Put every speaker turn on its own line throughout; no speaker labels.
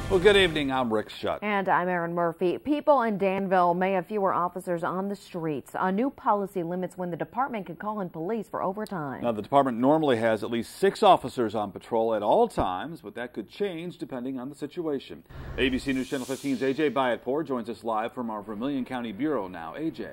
Well, good evening. I'm Rick Shutt.
And I'm Erin Murphy. People in Danville may have fewer officers on the streets. A new policy limits when the department can call in police for overtime.
Now, the department normally has at least 6 officers on patrol at all times, but that could change depending on the situation. ABC News Channel 15's AJ Bayatpour joins us live from our Vermilion County Bureau now. AJ.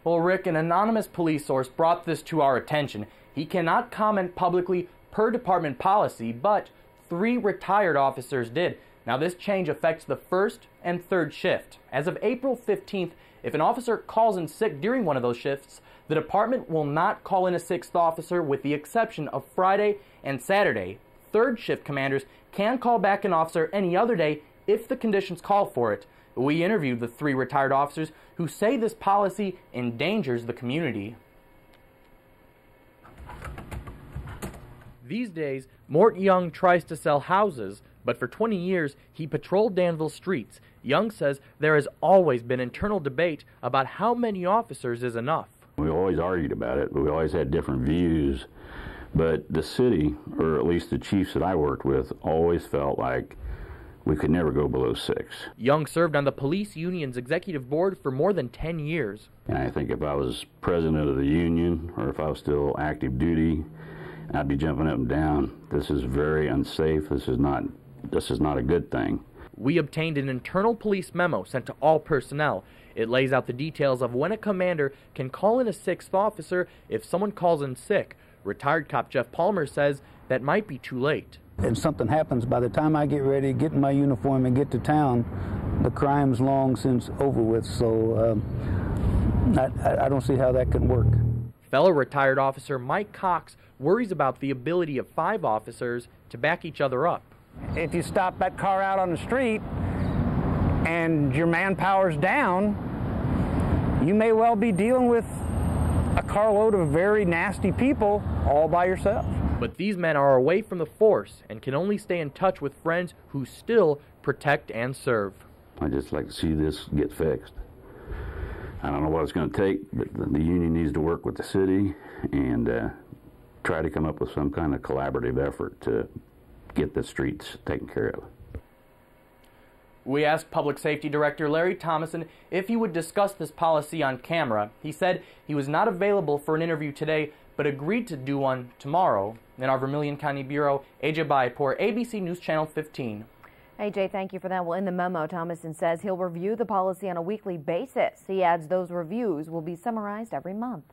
Well, Rick, an anonymous police source brought this to our attention. He cannot comment publicly per department policy, but 3 retired officers did. Now, this change affects the first and third shift. As of April 15th, if an officer calls in sick during one of those shifts, the department will not call in a 6th officer with the exception of Friday and Saturday. Third shift commanders can call back an officer any other day if the conditions call for it. We interviewed the 3 retired officers who say this policy endangers the community. These days, Mort Young tries to sell houses, but for 20 years he patrolled Danville streets. Young says there has always been internal debate about how many officers is enough.
We always argued about it, but we always had different views. But the city, or at least the chiefs that I worked with, always felt like we could never go below 6.
Young served on the police union's executive board for more than 10 years.
And I think if I was president of the union, or if I was still active duty, I'd be jumping up and down. This is very unsafe. This is not a good thing.
We obtained an internal police memo sent to all personnel. It lays out the details of when a commander can call in a 6th officer if someone calls in sick. Retired cop Jeff Palmer says that might be too late.
And something happens, by the time I get ready, get in my uniform and get to town, the crime's long since over with, so I don't see how that can work.
Fellow retired officer Mike Cox worries about the ability of 5 officers to back each other up.
If you stop that car out on the street and your manpower's down, you may well be dealing with a carload of very nasty people all by yourself.
But these men are away from the force and can only stay in touch with friends who still protect and serve.
I'd just like to see this get fixed. I don't know what it's going to take, but the union needs to work with the city and try to come up with some kind of collaborative effort to get the streets taken care of.
We asked Public Safety Director Larry Thomason if he would discuss this policy on camera. He said he was not available for an interview today, but agreed to do one tomorrow. In our Vermilion County Bureau, AJ Bayatpour, ABC News Channel 15.
AJ, thank you for that. Well, in the memo, Thomason says he'll review the policy on a weekly basis. He adds those reviews will be summarized every month.